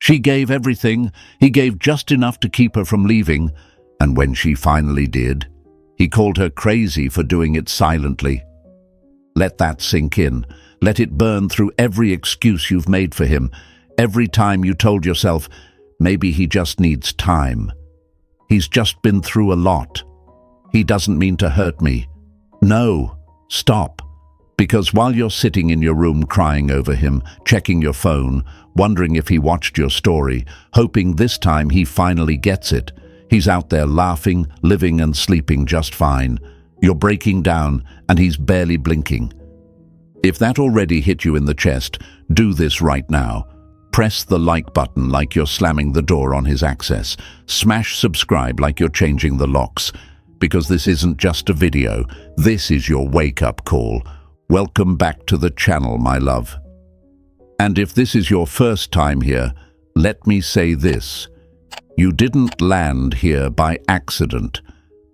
She gave everything. He gave just enough to keep her from leaving. And when she finally did, he called her crazy for doing it silently. Let that sink in. Let it burn through every excuse you've made for him. Every time you told yourself, maybe he just needs time. He's just been through a lot. He doesn't mean to hurt me. No, stop. Because while you're sitting in your room crying over him, checking your phone, wondering if he watched your story, hoping this time he finally gets it, he's out there laughing, living and sleeping just fine. You're breaking down and he's barely blinking. If that already hit you in the chest, do this right now. Press the like button like you're slamming the door on his access. Smash subscribe like you're changing the locks. Because this isn't just a video, this is your wake-up call. Welcome back to the channel, my love. And if this is your first time here, let me say this. You didn't land here by accident.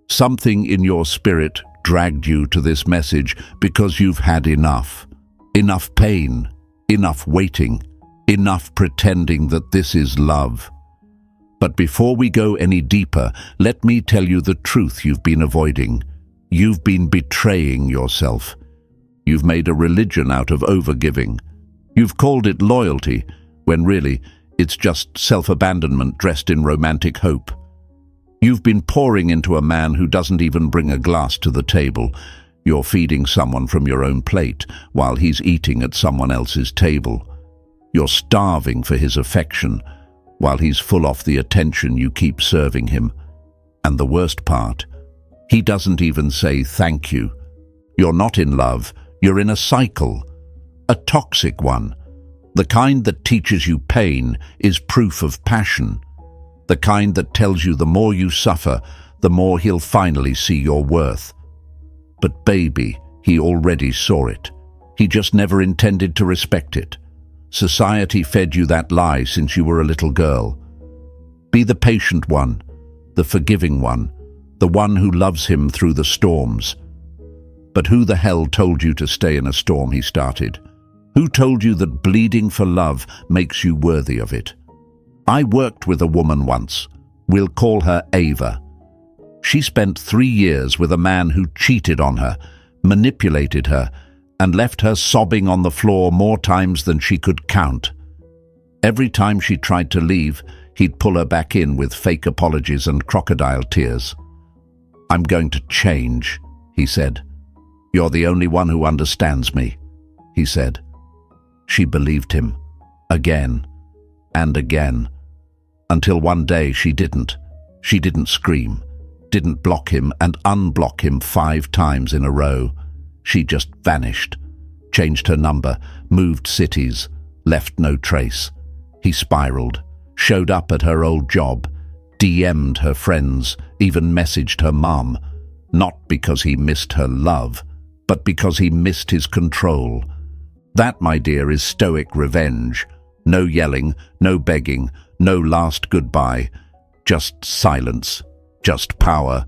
Something in your spirit dragged you to this message because you've had enough. Enough pain, enough waiting, enough pretending that this is love. But before we go any deeper, let me tell you the truth you've been avoiding. You've been betraying yourself. You've made a religion out of overgiving. You've called it loyalty, when really it's just self-abandonment dressed in romantic hope. You've been pouring into a man who doesn't even bring a glass to the table. You're feeding someone from your own plate while he's eating at someone else's table. You're starving for his affection while he's full of the attention you keep serving him. And the worst part, he doesn't even say thank you. You're not in love, you're in a cycle, a toxic one. The kind that teaches you pain is proof of passion. The kind that tells you the more you suffer, the more he'll finally see your worth. But baby, he already saw it. He just never intended to respect it. Society fed you that lie since you were a little girl. Be the patient one, the forgiving one, the one who loves him through the storms. But who the hell told you to stay in a storm he started? Who told you that bleeding for love makes you worthy of it? I worked with a woman once. We'll call her Ava. She spent 3 years with a man who cheated on her, manipulated her, and left her sobbing on the floor more times than she could count. Every time she tried to leave, he'd pull her back in with fake apologies and crocodile tears. "I'm going to change," he said. "You're the only one who understands me," he said. She believed him, again and again, until one day she didn't. She didn't scream, didn't block him and unblock him 5 times in a row. She just vanished, changed her number, moved cities, left no trace. He spiraled, showed up at her old job, DM'd her friends, even messaged her mum, not because he missed her love, but because he missed his control. That, my dear, is Stoic Revenge. No yelling, no begging, no last goodbye. Just silence, just power,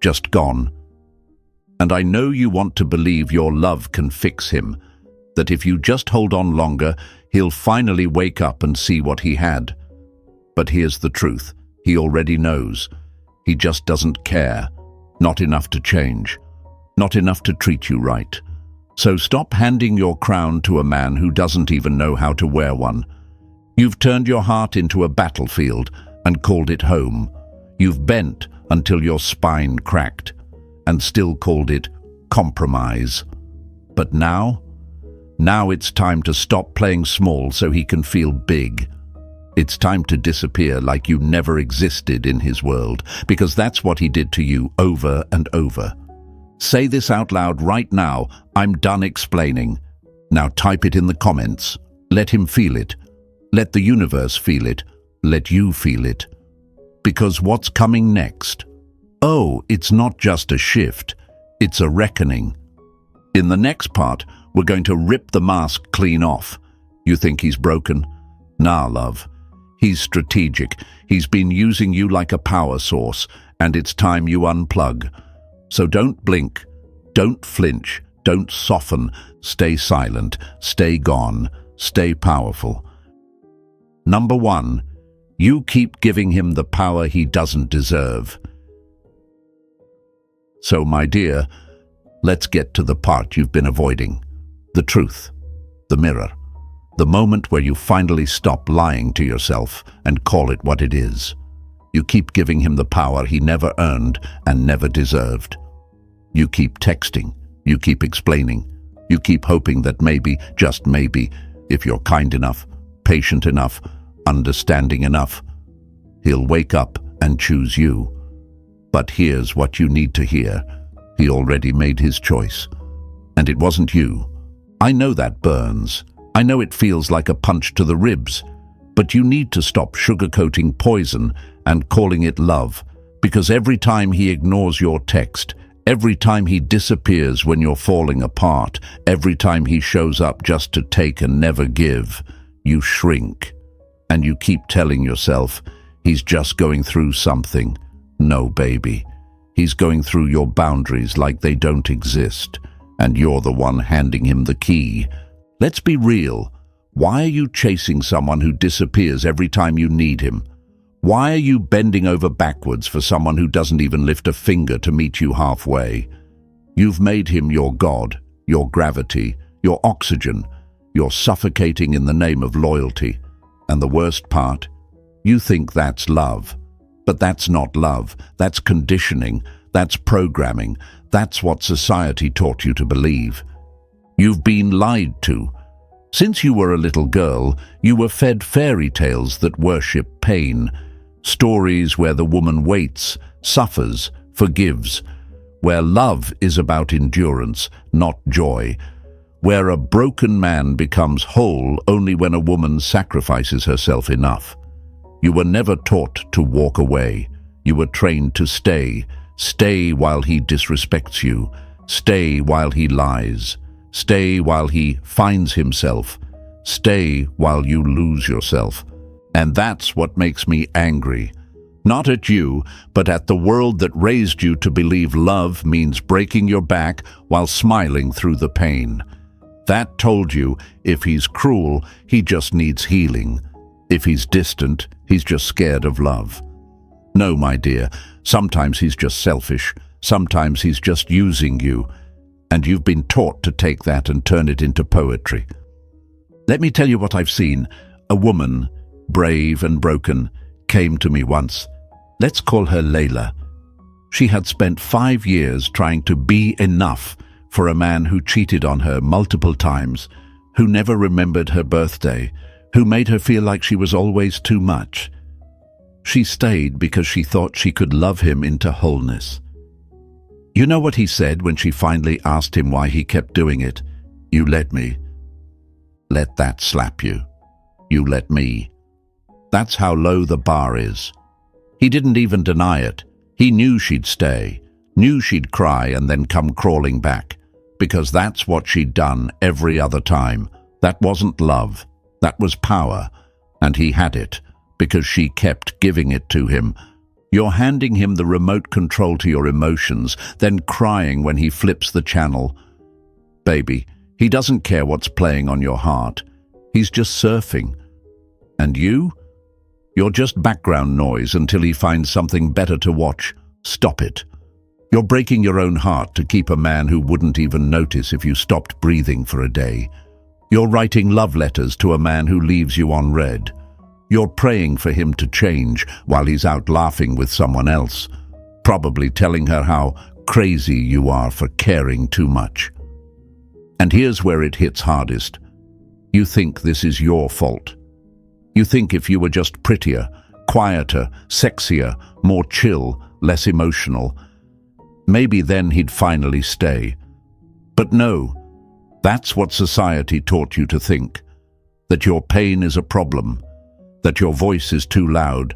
just gone. And I know you want to believe your love can fix him, that if you just hold on longer, he'll finally wake up and see what he had. But here's the truth. He already knows. He just doesn't care. Not enough to change. Not enough to treat you right. So stop handing your crown to a man who doesn't even know how to wear one. You've turned your heart into a battlefield and called it home. You've bent until your spine cracked and still called it compromise. But now it's time to stop playing small so he can feel big. It's time to disappear like you never existed in his world, because that's what he did to you over and over. Say this out loud right now. I'm done explaining. Now type it in the comments. Let him feel it. Let the universe feel it. Let you feel it. Because what's coming next? Oh, it's not just a shift. It's a reckoning. In the next part, we're going to rip the mask clean off. You think he's broken? Nah, love. He's strategic. He's been using you like a power source, and it's time you unplug. So don't blink, don't flinch, don't soften, stay silent, stay gone, stay powerful. Number 1, you keep giving him the power he doesn't deserve. So, my dear, let's get to the part you've been avoiding. The truth. The mirror. The moment where you finally stop lying to yourself and call it what it is. You keep giving him the power he never earned and never deserved. You keep texting. You keep explaining. You keep hoping that maybe, just maybe, if you're kind enough, patient enough, understanding enough, he'll wake up and choose you. But here's what you need to hear. He already made his choice. And it wasn't you. I know that burns. I know it feels like a punch to the ribs. But you need to stop sugarcoating poison and calling it love, because every time he ignores your text, every time he disappears when you're falling apart, every time he shows up just to take and never give, you shrink. And you keep telling yourself, he's just going through something. No, baby. He's going through your boundaries like they don't exist, and you're the one handing him the key. Let's be real. Why are you chasing someone who disappears every time you need him? Why are you bending over backwards for someone who doesn't even lift a finger to meet you halfway? You've made him your God, your gravity, your oxygen. You're suffocating in the name of loyalty. And the worst part, you think that's love. But that's not love. That's conditioning. That's programming. That's what society taught you to believe. You've been lied to. Since you were a little girl, you were fed fairy tales that worship pain. Stories where the woman waits, suffers, forgives. Where love is about endurance, not joy. Where a broken man becomes whole only when a woman sacrifices herself enough. You were never taught to walk away. You were trained to stay. Stay while he disrespects you. Stay while he lies. Stay while he finds himself. Stay while you lose yourself. And that's what makes me angry. Not at you, but at the world that raised you to believe love means breaking your back while smiling through the pain. That told you if he's cruel, he just needs healing. If he's distant, he's just scared of love. No, my dear, sometimes he's just selfish. Sometimes he's just using you. And you've been taught to take that and turn it into poetry. Let me tell you what I've seen. A woman, brave and broken, came to me once. Let's call her Layla. She had spent 5 years trying to be enough for a man who cheated on her multiple times, who never remembered her birthday, who made her feel like she was always too much. She stayed because she thought she could love him into wholeness. You know what he said when she finally asked him why he kept doing it? You let me. Let that slap you. You let me. That's how low the bar is. He didn't even deny it. He knew she'd stay, knew she'd cry and then come crawling back, because that's what she'd done every other time. That wasn't love. That was power. And he had it, because she kept giving it to him. You're handing him the remote control to your emotions, then crying when he flips the channel. Baby, he doesn't care what's playing on your heart. He's just surfing. And you? You're just background noise until he finds something better to watch. Stop it. You're breaking your own heart to keep a man who wouldn't even notice if you stopped breathing for a day. You're writing love letters to a man who leaves you on red. You're praying for him to change while he's out laughing with someone else, probably telling her how crazy you are for caring too much. And here's where it hits hardest. You think this is your fault. You think if you were just prettier, quieter, sexier, more chill, less emotional, maybe then he'd finally stay. But no, that's what society taught you to think, that your pain is a problem, that your voice is too loud,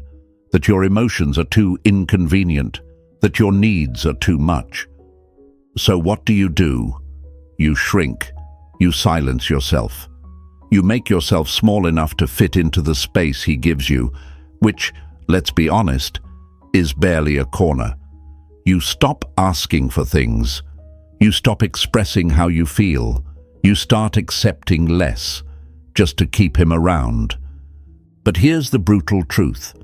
that your emotions are too inconvenient, that your needs are too much. So what do? You shrink. You silence yourself. You make yourself small enough to fit into the space he gives you, which, let's be honest, is barely a corner. You stop asking for things. You stop expressing how you feel. You start accepting less, just to keep him around. But here's the brutal truth.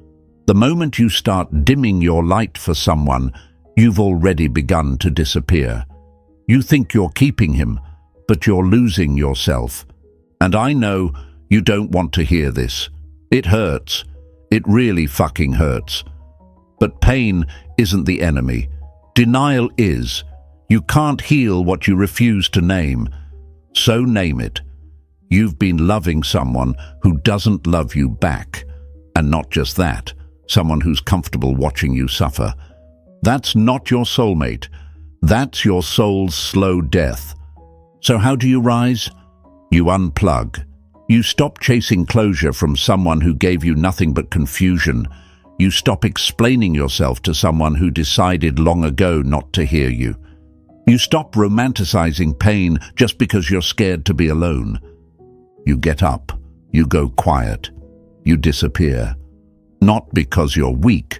The moment you start dimming your light for someone, you've already begun to disappear. You think you're keeping him, but you're losing yourself. And I know you don't want to hear this. It hurts. It really fucking hurts. But pain isn't the enemy. Denial is. You can't heal what you refuse to name. So name it. You've been loving someone who doesn't love you back. And not just that, someone who's comfortable watching you suffer. That's not your soulmate. That's your soul's slow death. So how do you rise? You unplug. You stop chasing closure from someone who gave you nothing but confusion. You stop explaining yourself to someone who decided long ago not to hear you. You stop romanticizing pain just because you're scared to be alone. You get up. You go quiet. You disappear. Not because you're weak,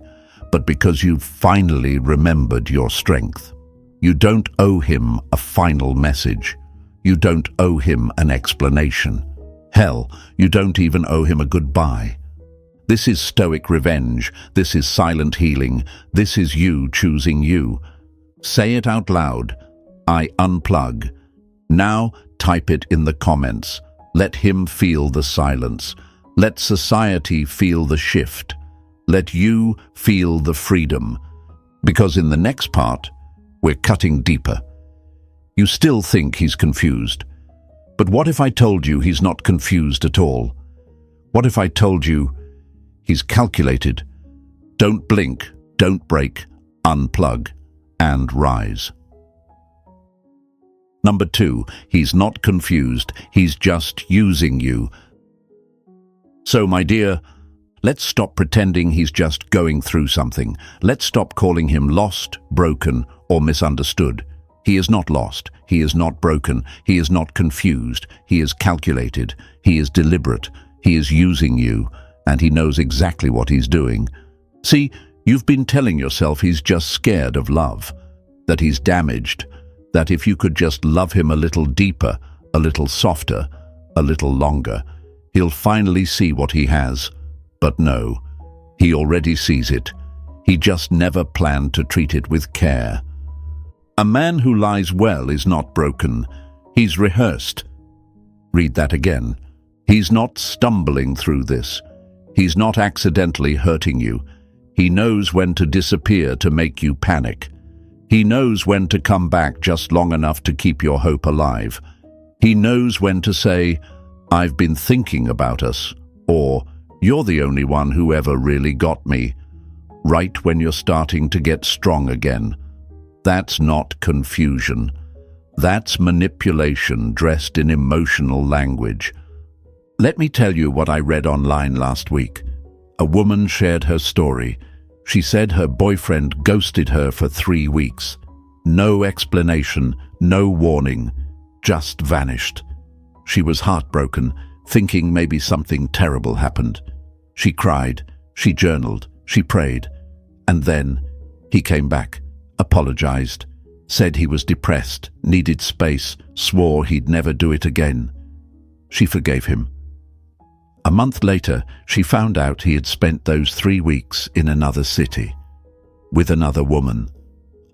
but because you've finally remembered your strength. You don't owe him a final message. You don't owe him an explanation. Hell, you don't even owe him a goodbye. This is Stoic Revenge. This is silent healing. This is you choosing you. Say it out loud. I unplug. Now type it in the comments. Let him feel the silence. Let society feel the shift. Let you feel the freedom. Because in the next part, we're cutting deeper. You still think he's confused. But what if I told you he's not confused at all? What if I told you he's calculated? Don't blink, don't break, unplug, and rise. Number 2, he's not confused, he's just using you. So, my dear, let's stop pretending he's just going through something. Let's stop calling him lost, broken, or misunderstood. He is not lost. He is not broken. He is not confused. He is calculated. He is deliberate. He is using you, and he knows exactly what he's doing. See, you've been telling yourself he's just scared of love, that he's damaged, that if you could just love him a little deeper, a little softer, a little longer, he'll finally see what he has. But no, he already sees it. He just never planned to treat it with care. A man who lies well is not broken. He's rehearsed. Read that again. He's not stumbling through this. He's not accidentally hurting you. He knows when to disappear to make you panic. He knows when to come back just long enough to keep your hope alive. He knows when to say, I've been thinking about us, or you're the only one who ever really got me, right when you're starting to get strong again. That's not confusion. That's manipulation dressed in emotional language. Let me tell you what I read online last week. A woman shared her story. She said her boyfriend ghosted her for 3 weeks. No explanation, no warning, just vanished. She was heartbroken, thinking maybe something terrible happened. She cried, she journaled, she prayed. And then he came back, apologized, said he was depressed, needed space, swore he'd never do it again. She forgave him. A month later, she found out he had spent those 3 weeks in another city, with another woman,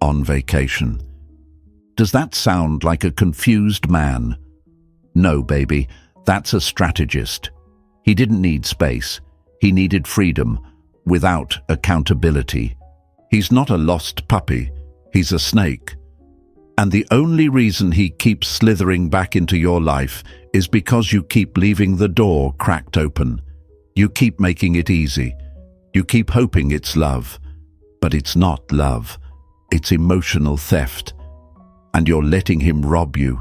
on vacation. Does that sound like a confused man? No, baby, that's a strategist. He didn't need space. He needed freedom, without accountability. He's not a lost puppy. He's a snake. And the only reason he keeps slithering back into your life is because you keep leaving the door cracked open. You keep making it easy. You keep hoping it's love. But it's not love. It's emotional theft. And you're letting him rob you.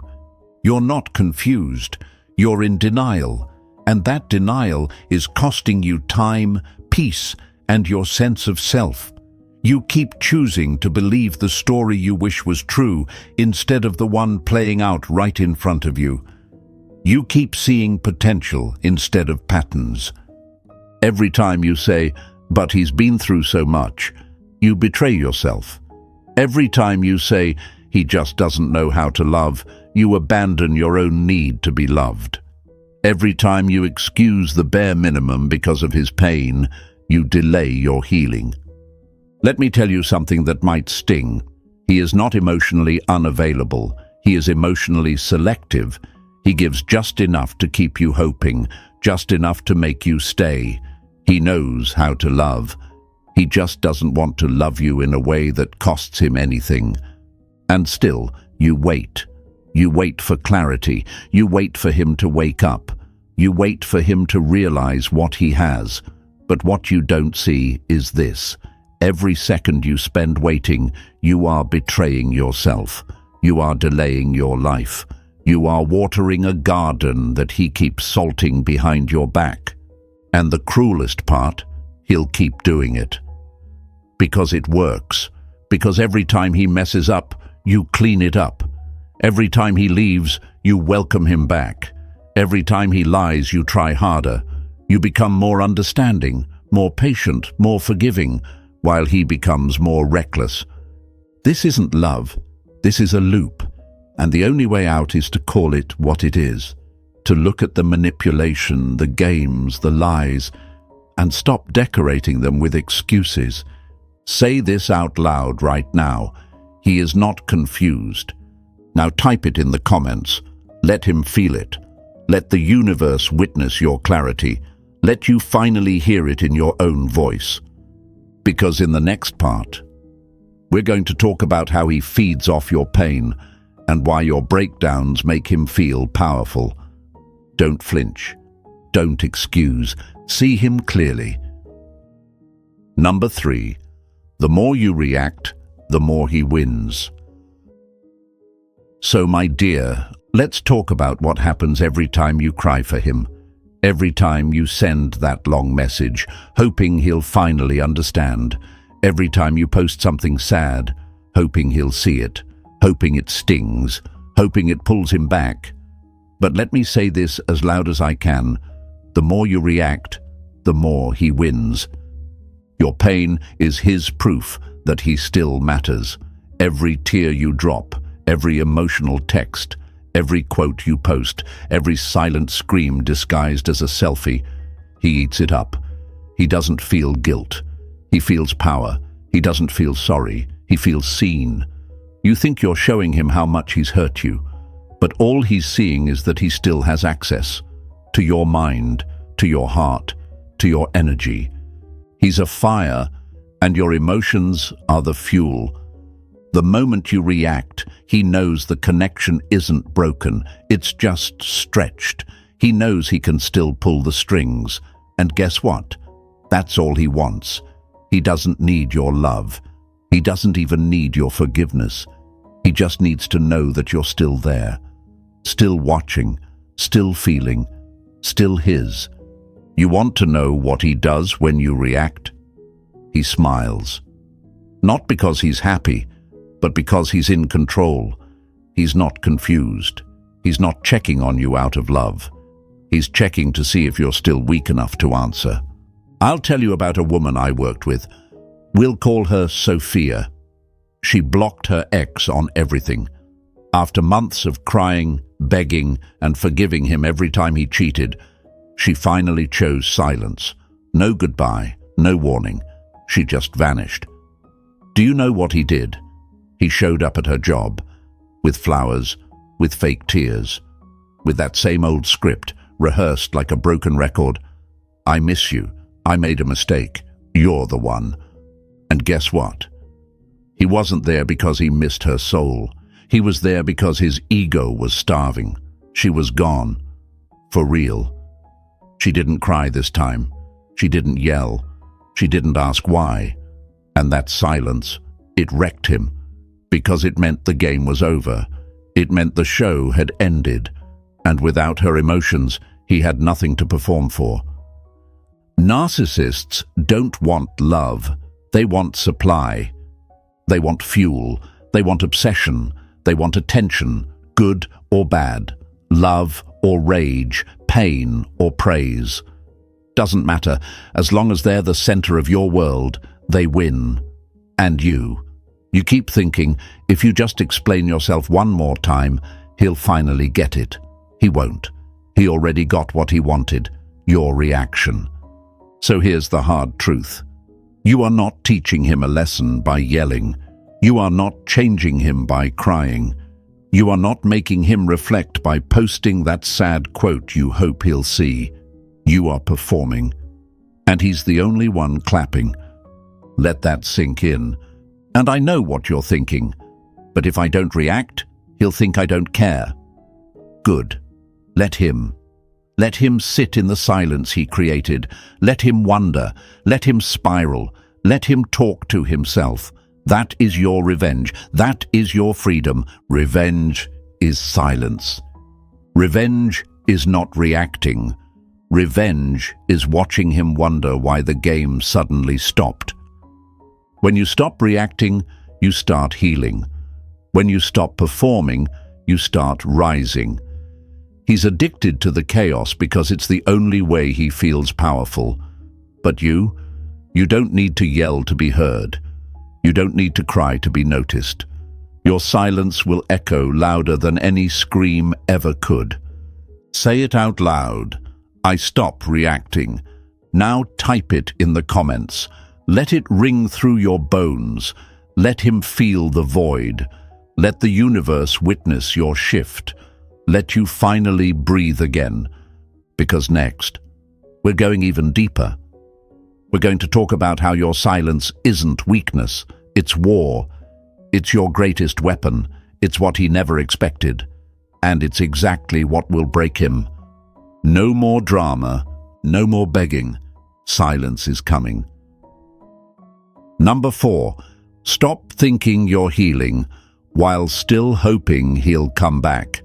You're not confused. You're in denial. And that denial is costing you time, peace, and your sense of self. You keep choosing to believe the story you wish was true instead of the one playing out right in front of you. You keep seeing potential instead of patterns. Every time you say, "But he's been through so much," you betray yourself. Every time you say, "He just doesn't know how to love," you abandon your own need to be loved. Every time you excuse the bare minimum because of his pain, you delay your healing. Let me tell you something that might sting. He is not emotionally unavailable. He is emotionally selective. He gives just enough to keep you hoping, just enough to make you stay. He knows how to love. He just doesn't want to love you in a way that costs him anything. And still, you wait. You wait for clarity. You wait for him to wake up. You wait for him to realize what he has. But what you don't see is this. Every second you spend waiting, you are betraying yourself. You are delaying your life. You are watering a garden that he keeps salting behind your back. And the cruelest part, he'll keep doing it. Because it works. Because every time he messes up, you clean it up. Every time he leaves, you welcome him back. Every time he lies, you try harder. You become more understanding, more patient, more forgiving, while he becomes more reckless. This isn't love. This is a loop. And the only way out is to call it what it is. To look at the manipulation, the games, the lies, and stop decorating them with excuses. Say this out loud right now. He is not confused. Now type it in the comments. Let him feel it. Let the universe witness your clarity. Let you finally hear it in your own voice. Because in the next part, we're going to talk about how he feeds off your pain and why your breakdowns make him feel powerful. Don't flinch. Don't excuse. See him clearly. Number 3. The more you react, the more he wins. So, my dear, let's talk about what happens every time you cry for him. Every time you send that long message, hoping he'll finally understand. Every time you post something sad, hoping he'll see it, hoping it stings, hoping it pulls him back. But let me say this as loud as I can. The more you react, the more he wins. Your pain is his proof that he still matters. Every tear you drop, every emotional text, every quote you post, every silent scream disguised as a selfie, he eats it up. He doesn't feel guilt. He feels power. He doesn't feel sorry. He feels seen. You think you're showing him how much he's hurt you, but all he's seeing is that he still has access to your mind, to your heart, to your energy. He's a fire, and your emotions are the fuel. The moment you react, he knows the connection isn't broken, it's just stretched. He knows he can still pull the strings. And guess what? That's all he wants. He doesn't need your love. He doesn't even need your forgiveness. He just needs to know that you're still there, still watching, still feeling, still his. You want to know what he does when you react? He smiles. Not because he's happy, but because he's in control. He's not confused. He's not checking on you out of love. He's checking to see if you're still weak enough to answer. I'll tell you about a woman I worked with. We'll call her Sophia. She blocked her ex on everything. After months of crying, begging, and forgiving him every time he cheated, she finally chose silence. No goodbye, no warning. She just vanished. Do you know what he did? He showed up at her job, with flowers, with fake tears, with that same old script, rehearsed like a broken record. I miss you. I made a mistake. You're the one. And guess what? He wasn't there because he missed her soul. He was there because his ego was starving. She was gone. For real. She didn't cry this time. She didn't yell. She didn't ask why. And that silence, it wrecked him. Because it meant the game was over. It meant the show had ended. And without her emotions, he had nothing to perform for. Narcissists don't want love. They want supply. They want fuel. They want obsession. They want attention, good or bad, love or rage, pain or praise. Doesn't matter. As long as they're the center of your world, they win. And you. You keep thinking, if you just explain yourself one more time, he'll finally get it. He won't. He already got what he wanted, your reaction. So here's the hard truth. You are not teaching him a lesson by yelling. You are not changing him by crying. You are not making him reflect by posting that sad quote you hope he'll see. You are performing. And he's the only one clapping. Let that sink in. And I know what you're thinking. But if I don't react, he'll think I don't care. Good. Let him. Let him sit in the silence he created. Let him wonder. Let him spiral. Let him talk to himself. That is your revenge. That is your freedom. Revenge is silence. Revenge is not reacting. Revenge is watching him wonder why the game suddenly stopped. When you stop reacting, you start healing. When you stop performing, you start rising. He's addicted to the chaos because it's the only way he feels powerful. But you don't need to yell to be heard. You don't need to cry to be noticed. Your silence will echo louder than any scream ever could. Say it out loud. I stop reacting. Now type it in the comments. Let it ring through your bones. Let him feel the void. Let the universe witness your shift. Let you finally breathe again. Because next, we're going even deeper. We're going to talk about how your silence isn't weakness. It's war. It's your greatest weapon. It's what he never expected. And it's exactly what will break him. No more drama. No more begging. Silence is coming. Number 4. Stop thinking you're healing while still hoping he'll come back.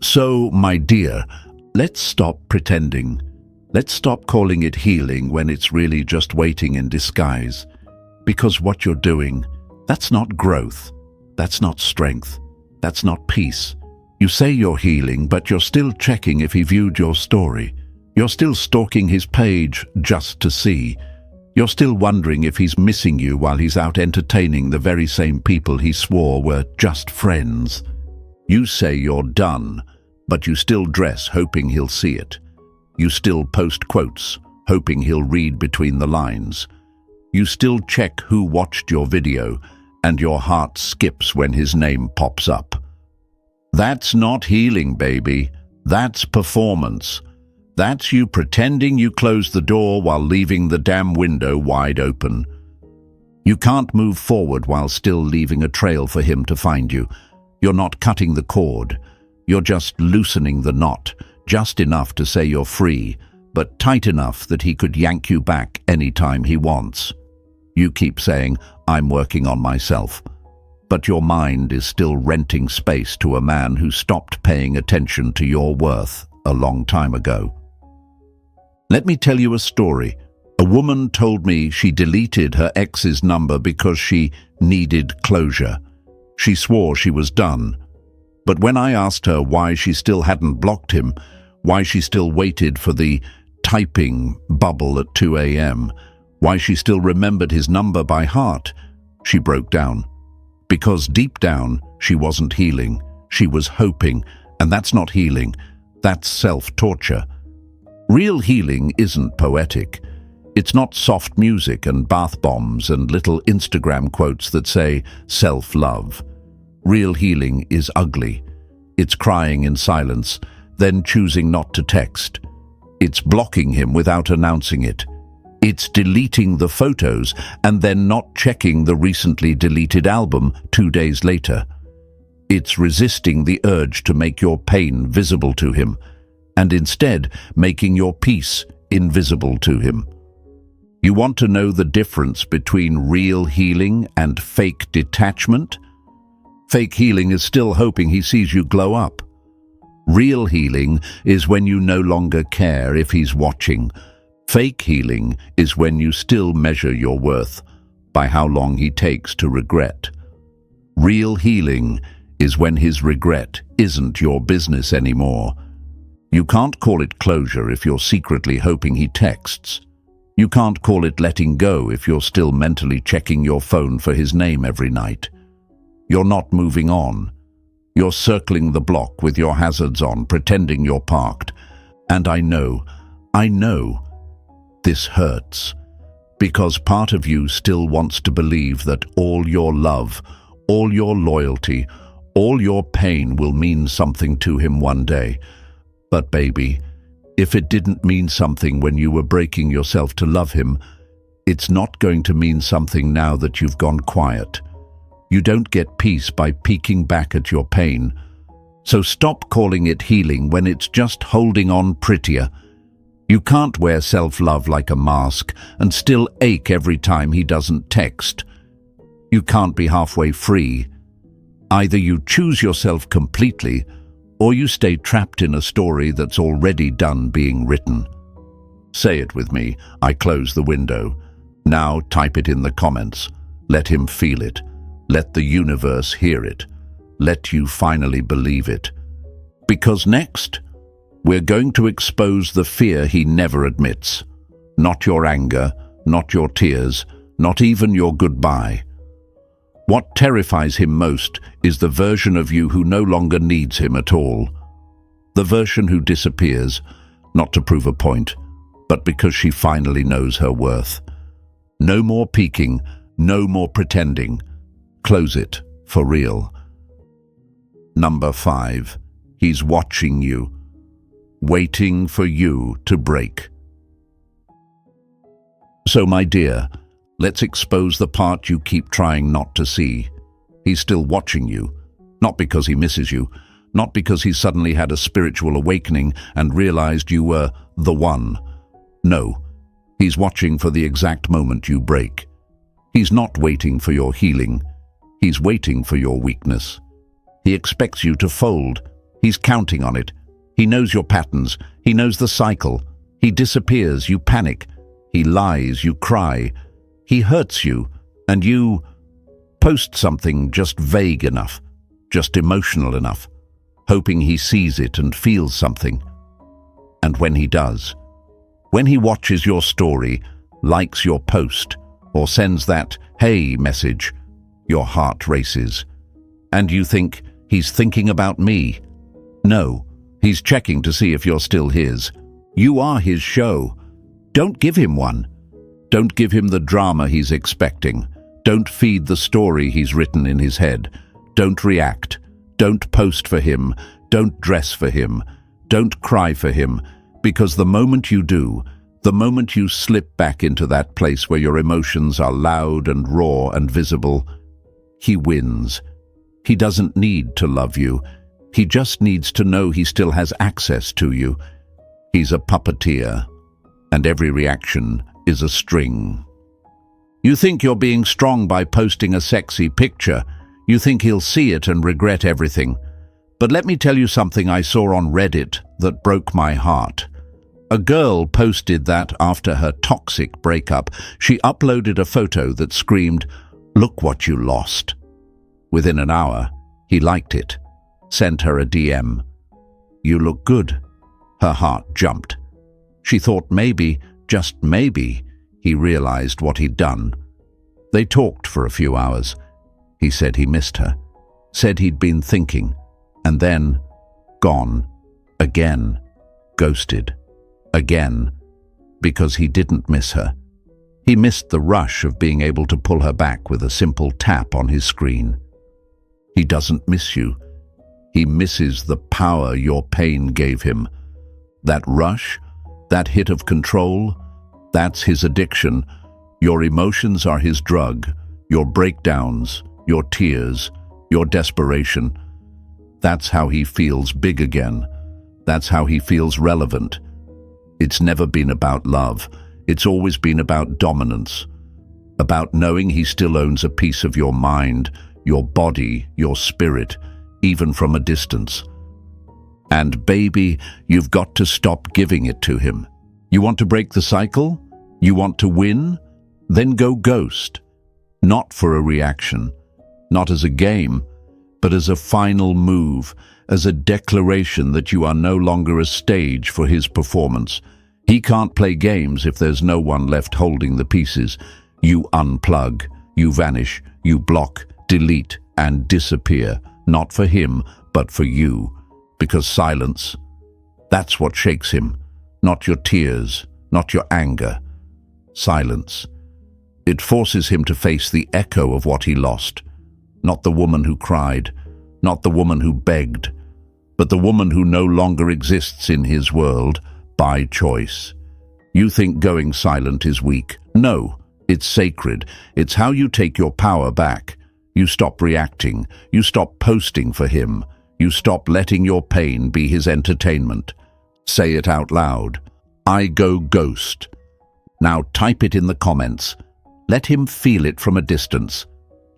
So, my dear, let's stop pretending. Let's stop calling it healing when it's really just waiting in disguise. Because what you're doing, that's not growth. That's not strength. That's not peace. You say you're healing, but you're still checking if he viewed your story. You're still stalking his page just to see. You're still wondering if he's missing you while he's out entertaining the very same people he swore were just friends. You say you're done, but you still dress hoping he'll see it. You still post quotes, hoping he'll read between the lines. You still check who watched your video, and your heart skips when his name pops up. That's not healing, baby. That's performance. That's you pretending you closed the door while leaving the damn window wide open. You can't move forward while still leaving a trail for him to find you. You're not cutting the cord. You're just loosening the knot, just enough to say you're free, but tight enough that he could yank you back anytime he wants. You keep saying, I'm working on myself. But your mind is still renting space to a man who stopped paying attention to your worth a long time ago. Let me tell you a story. A woman told me she deleted her ex's number because she needed closure. She swore she was done. But when I asked her why she still hadn't blocked him, why she still waited for the typing bubble at 2 a.m., why she still remembered his number by heart, she broke down. Because deep down, she wasn't healing. She was hoping, and that's not healing. That's self-torture. Real healing isn't poetic. It's not soft music and bath bombs and little Instagram quotes that say self-love. Real healing is ugly. It's crying in silence, then choosing not to text. It's blocking him without announcing it. It's deleting the photos and then not checking the recently deleted album 2 days later. It's resisting the urge to make your pain visible to him, and instead making your peace invisible to him. You want to know the difference between real healing and fake detachment? Fake healing is still hoping he sees you glow up. Real healing is when you no longer care if he's watching. Fake healing is when you still measure your worth by how long he takes to regret. Real healing is when his regret isn't your business anymore. You can't call it closure if you're secretly hoping he texts. You can't call it letting go if you're still mentally checking your phone for his name every night. You're not moving on. You're circling the block with your hazards on, pretending you're parked. And I know, this hurts. Because part of you still wants to believe that all your love, all your loyalty, all your pain will mean something to him one day. But baby, if it didn't mean something when you were breaking yourself to love him, it's not going to mean something now that you've gone quiet. You don't get peace by peeking back at your pain. So stop calling it healing when it's just holding on prettier. You can't wear self-love like a mask and still ache every time he doesn't text. You can't be halfway free. Either you choose yourself completely, or you stay trapped in a story that's already done being written. Say it with me. I close the window. Now type it in the comments. Let him feel it. Let the universe hear it. Let you finally believe it. Because next, we're going to expose the fear he never admits. Not your anger, not your tears, not even your goodbye. What terrifies him most is the version of you who no longer needs him at all. The version who disappears, not to prove a point, but because she finally knows her worth. No more peeking, no more pretending. Close it, for real. Number 5. He's watching you, waiting for you to break. So, my dear, let's expose the part you keep trying not to see. He's still watching you, not because he misses you, not because he suddenly had a spiritual awakening and realized you were the one. No, he's watching for the exact moment you break. He's not waiting for your healing. He's waiting for your weakness. He expects you to fold. He's counting on it. He knows your patterns. He knows the cycle. He disappears, you panic. He lies, you cry. He hurts you, and you post something just vague enough, just emotional enough, hoping he sees it and feels something. And when he does, when he watches your story, likes your post, or sends that "hey" message, your heart races. And you think, he's thinking about me. No, he's checking to see if you're still his. You are his show. Don't give him one. Don't give him the drama he's expecting. Don't feed the story he's written in his head. Don't react. Don't post for him. Don't dress for him. Don't cry for him. Because the moment you do, the moment you slip back into that place where your emotions are loud and raw and visible, he wins. He doesn't need to love you. He just needs to know he still has access to you. He's a puppeteer, and every reaction is a string. You think you're being strong by posting a sexy picture. You think he'll see it and regret everything. But let me tell you something I saw on Reddit that broke my heart. A girl posted that after her toxic breakup, she uploaded a photo that screamed, "Look what you lost." Within an hour, he liked it, sent her a DM. "You look good." Her heart jumped. She thought maybe, just maybe, he realized what he'd done. They talked for a few hours. He said he missed her, said he'd been thinking, and then, gone, again, ghosted, again, because he didn't miss her. He missed the rush of being able to pull her back with a simple tap on his screen. He doesn't miss you. He misses the power your pain gave him. That rush, that hit of control, that's his addiction. Your emotions are his drug, your breakdowns, your tears, your desperation. That's how he feels big again. That's how he feels relevant. It's never been about love. It's always been about dominance. About knowing he still owns a piece of your mind, your body, your spirit, even from a distance. And baby, you've got to stop giving it to him. You want to break the cycle? You want to win? Then go ghost. Not for a reaction, not as a game, but as a final move, as a declaration that you are no longer a stage for his performance. He can't play games if there's no one left holding the pieces. You unplug, you vanish, you block, delete, and disappear, not for him, but for you, because silence, that's what shakes him, not your tears, not your anger. Silence. It forces him to face the echo of what he lost, not the woman who cried, not the woman who begged, but the woman who no longer exists in his world by choice. You think going silent is weak. No, it's sacred. It's how you take your power back. You stop reacting. You stop posting for him. You stop letting your pain be his entertainment. Say it out loud. I go ghost. Now type it in the comments. Let him feel it from a distance.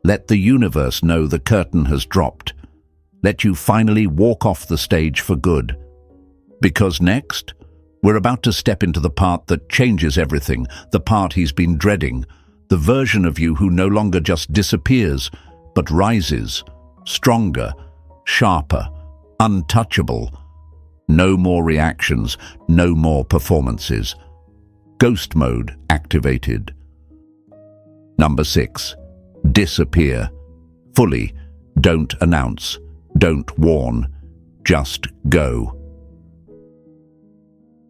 Let the universe know the curtain has dropped. Let you finally walk off the stage for good. Because next, we're about to step into the part that changes everything, the part he's been dreading, the version of you who no longer just disappears, but rises, stronger, sharper, untouchable. No more reactions, no more performances. Ghost mode activated. Number 6. Disappear. Fully. Don't announce. Don't warn. Just go.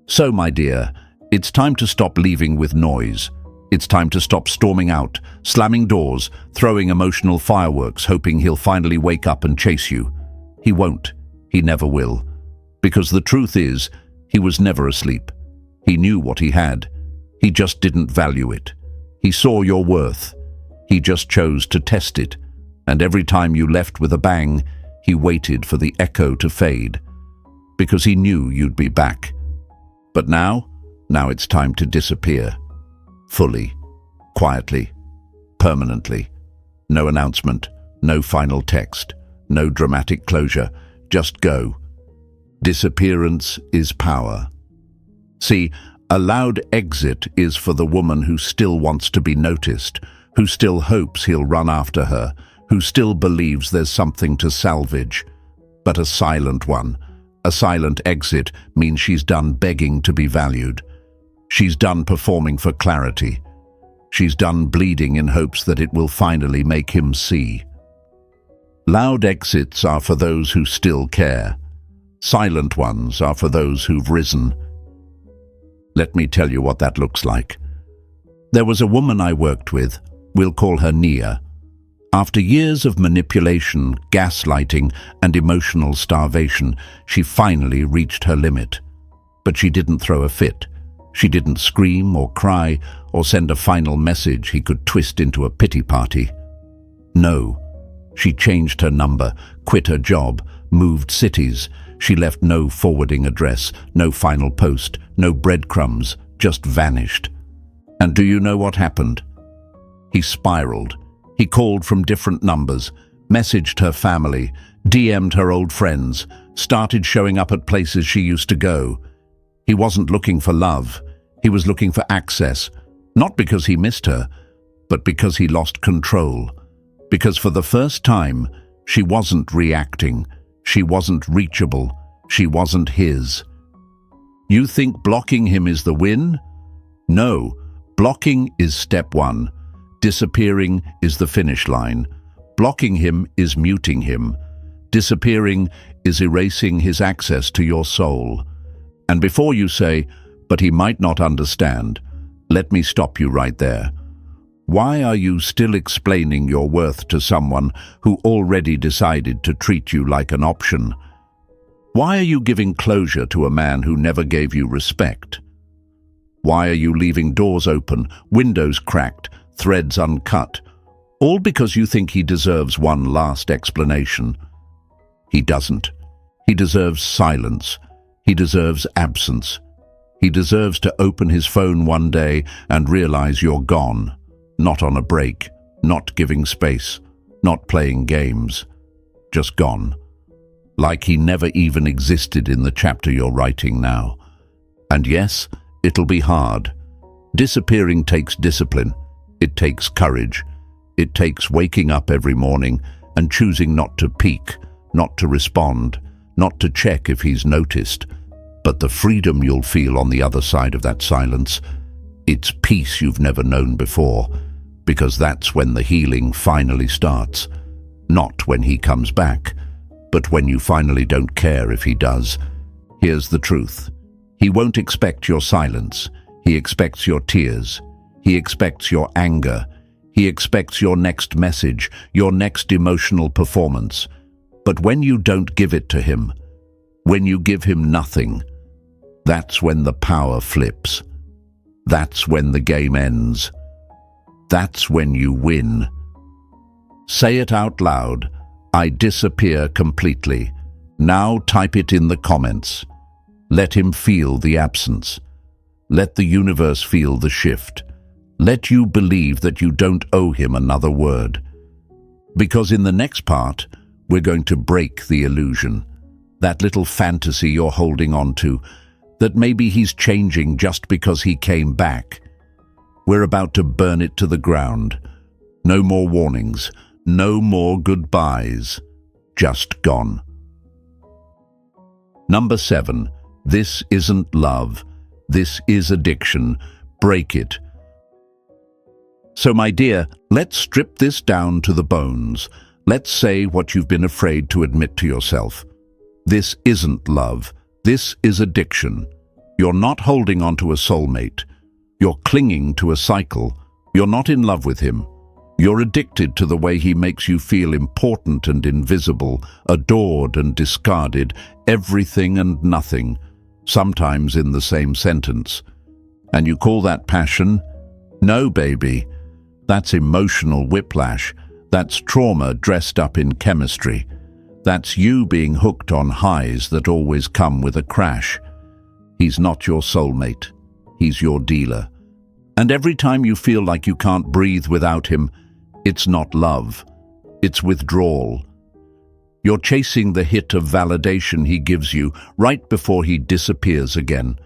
So, my dear, it's time to stop leaving with noise. It's time to stop storming out, slamming doors, throwing emotional fireworks, hoping he'll finally wake up and chase you. He won't. He never will. Because the truth is, he was never asleep. He knew what he had. He just didn't value it. He saw your worth. He just chose to test it. And every time you left with a bang, he waited for the echo to fade. Because he knew you'd be back. But now it's time to disappear. Fully, quietly, permanently. No announcement, no final text, no dramatic closure. Just go. Disappearance is power. See, a loud exit is for the woman who still wants to be noticed, who still hopes he'll run after her, who still believes there's something to salvage. But a silent one, a silent exit, means she's done begging to be valued. She's done performing for clarity. She's done bleeding in hopes that it will finally make him see. Loud exits are for those who still care. Silent ones are for those who've risen. Let me tell you what that looks like. There was a woman I worked with, we'll call her Nia. After years of manipulation, gaslighting, and emotional starvation, she finally reached her limit. But she didn't throw a fit. She didn't scream or cry or send a final message he could twist into a pity party. No. She changed her number, quit her job, moved cities. She left no forwarding address, no final post, no breadcrumbs, just vanished. And do you know what happened? He spiraled. He called from different numbers, messaged her family, DM'd her old friends, started showing up at places she used to go. He wasn't looking for love. He was looking for access, not because he missed her, but because he lost control. Because for the first time, she wasn't reacting. She wasn't reachable. She wasn't his. You think blocking him is the win? No, blocking is step 1. Disappearing is the finish line. Blocking him is muting him. Disappearing is erasing his access to your soul. And before you say, but he might not understand, let me stop you right there. Why are you still explaining your worth to someone who already decided to treat you like an option? Why are you giving closure to a man who never gave you respect? Why are you leaving doors open, windows cracked, threads uncut, all because you think he deserves one last explanation? He doesn't. He deserves silence. He deserves absence. He deserves to open his phone one day and realize you're gone, not on a break, not giving space, not playing games, just gone. Like he never even existed in the chapter you're writing now. And yes, it'll be hard. Disappearing takes discipline. It takes courage. It takes waking up every morning and choosing not to peek, not to respond, not to check if he's noticed. But the freedom you'll feel on the other side of that silence, it's peace you've never known before, because that's when the healing finally starts. Not when he comes back, But when you finally don't care if he does, here's the truth. He won't expect your silence. He expects your tears. He expects your anger. He expects your next message, your next emotional performance. But when you don't give it to him, when you give him nothing, that's when the power flips. That's when the game ends. That's when you win. Say it out loud. I disappear completely. Now type it in the comments. Let him feel the absence. Let the universe feel the shift. Let you believe that you don't owe him another word. Because in the next part, we're going to break the illusion. That little fantasy you're holding on to, that maybe he's changing just because he came back. We're about to burn it to the ground. No more warnings. No more goodbyes. Just gone. Number 7. This isn't love. This is addiction. Break it. So, my dear, let's strip this down to the bones. Let's say what you've been afraid to admit to yourself. This isn't love. This is addiction. You're not holding on to a soulmate. You're clinging to a cycle. You're not in love with him. You're addicted to the way he makes you feel important and invisible, adored and discarded, everything and nothing, sometimes in the same sentence. And you call that passion? No, baby. That's emotional whiplash. That's trauma dressed up in chemistry. That's you being hooked on highs that always come with a crash. He's not your soulmate. He's your dealer. And every time you feel like you can't breathe without him, it's not love. It's withdrawal. You're chasing the hit of validation he gives you right before he disappears again.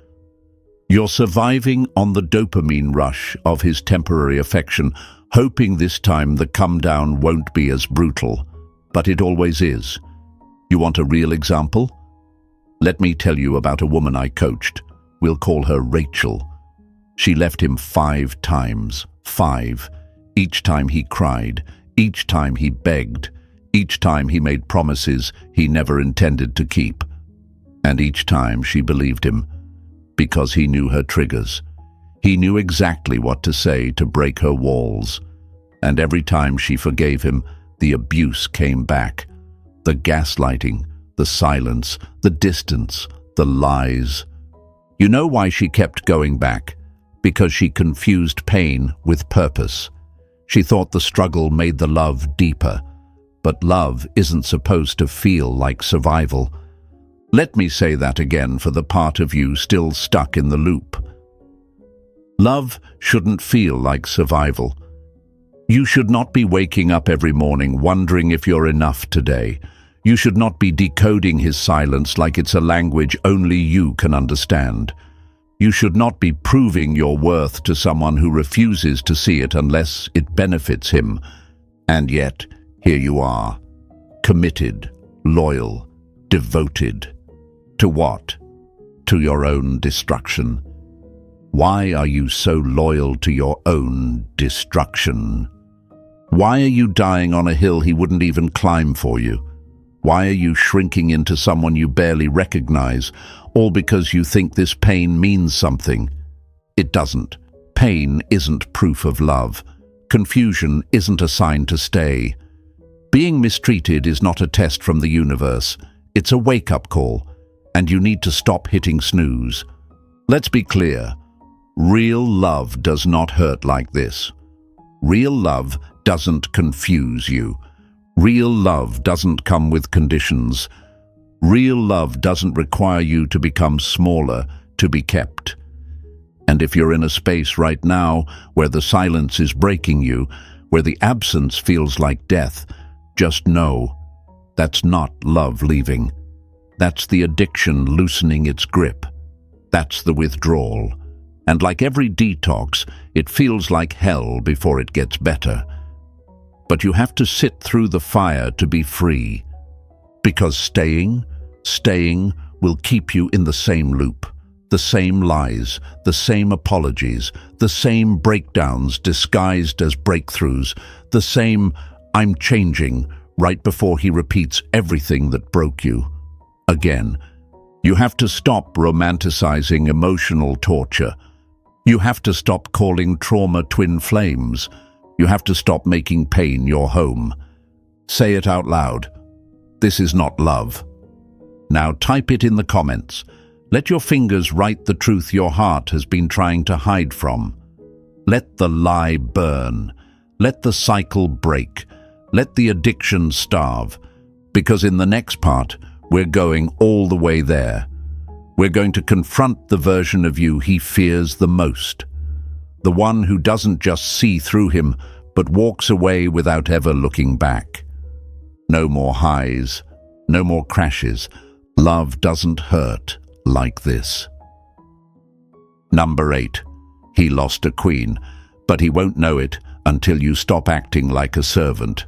You're surviving on the dopamine rush of his temporary affection, hoping this time the come down won't be as brutal. But it always is. You want a real example? Let me tell you about a woman I coached. We'll call her Rachel. She left him 5 times. 5. Each time he cried. Each time he begged. Each time he made promises he never intended to keep. And each time she believed him, because he knew her triggers. He knew exactly what to say to break her walls. And every time she forgave him, the abuse came back. The gaslighting, the silence, the distance, the lies. You know why she kept going back? Because she confused pain with purpose. She thought the struggle made the love deeper. But love isn't supposed to feel like survival. Let me say that again for the part of you still stuck in the loop. Love shouldn't feel like survival. You should not be waking up every morning wondering if you're enough today. You should not be decoding his silence like it's a language only you can understand. You should not be proving your worth to someone who refuses to see it unless it benefits him. And yet, here you are, committed, loyal, devoted. To what? To your own destruction. Why are you so loyal to your own destruction? Why are you dying on a hill he wouldn't even climb for you? Why are you shrinking into someone you barely recognize, all because you think this pain means something? It doesn't. Pain isn't proof of love. Confusion isn't a sign to stay. Being mistreated is not a test from the universe. It's a wake-up call, and you need to stop hitting snooze. Let's be clear. Real love does not hurt like this. Real love doesn't confuse you. Real love doesn't come with conditions. Real love doesn't require you to become smaller to be kept. And if you're in a space right now where the silence is breaking you, where the absence feels like death, just know that's not love leaving. That's the addiction loosening its grip. That's the withdrawal. And like every detox, it feels like hell before it gets better. But you have to sit through the fire to be free. Because staying will keep you in the same loop. The same lies, the same apologies, the same breakdowns disguised as breakthroughs, the same "I'm changing" right before he repeats everything that broke you. Again, you have to stop romanticizing emotional torture. You have to stop calling trauma twin flames. You have to stop making pain your home. Say it out loud. This is not love. Now type it in the comments. Let your fingers write the truth your heart has been trying to hide from. Let the lie burn. Let the cycle break. Let the addiction starve. Because in the next part, we're going all the way there. We're going to confront the version of you he fears the most. The one who doesn't just see through him, but walks away without ever looking back. No more highs, no more crashes. Love doesn't hurt like this. Number 8. He lost a queen, but he won't know it until you stop acting like a servant.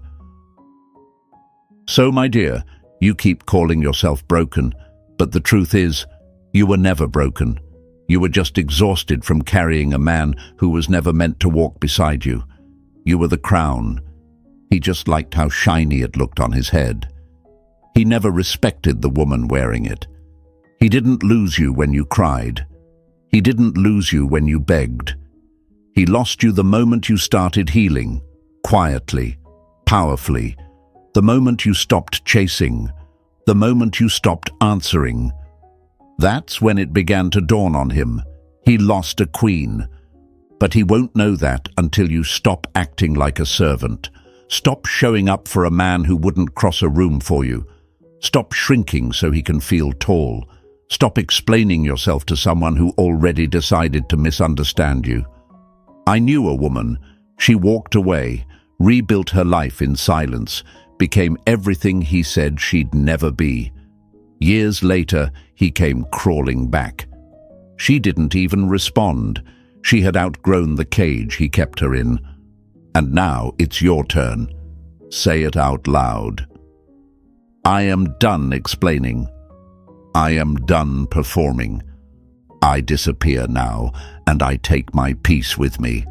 So, my dear, you keep calling yourself broken, but the truth is, you were never broken. You were just exhausted from carrying a man who was never meant to walk beside you. You were the crown. He just liked how shiny it looked on his head. He never respected the woman wearing it. He didn't lose you when you cried. He didn't lose you when you begged. He lost you the moment you started healing, quietly, powerfully, the moment you stopped chasing, the moment you stopped answering. That's when it began to dawn on him. He lost a queen. But he won't know that until you stop acting like a servant. Stop showing up for a man who wouldn't cross a room for you. Stop shrinking so he can feel tall. Stop explaining yourself to someone who already decided to misunderstand you. I knew a woman. She walked away, rebuilt her life in silence, became everything he said she'd never be. Years later, he came crawling back. She didn't even respond. She had outgrown the cage he kept her in. And now it's your turn. Say it out loud. I am done explaining. I am done performing. I disappear now, and I take my peace with me.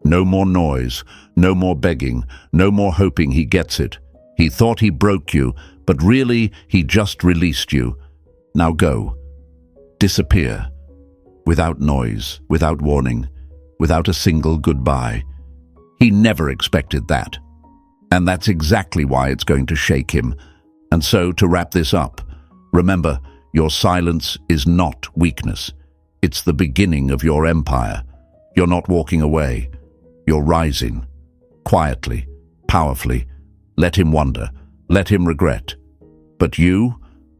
No more noise, no more begging, no more hoping he gets it. He thought he broke you, but really he just released you. Now go. Disappear. Without noise, without warning, without a single goodbye. He never expected that. And that's exactly why it's going to shake him. And so, to wrap this up, remember, your silence is not weakness. It's the beginning of your empire. You're not walking away. You're rising. Quietly, powerfully. Let him wonder. Let him regret. But you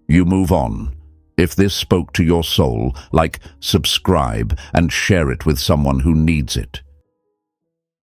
move on. If this spoke to your soul, like, subscribe and share it with someone who needs it.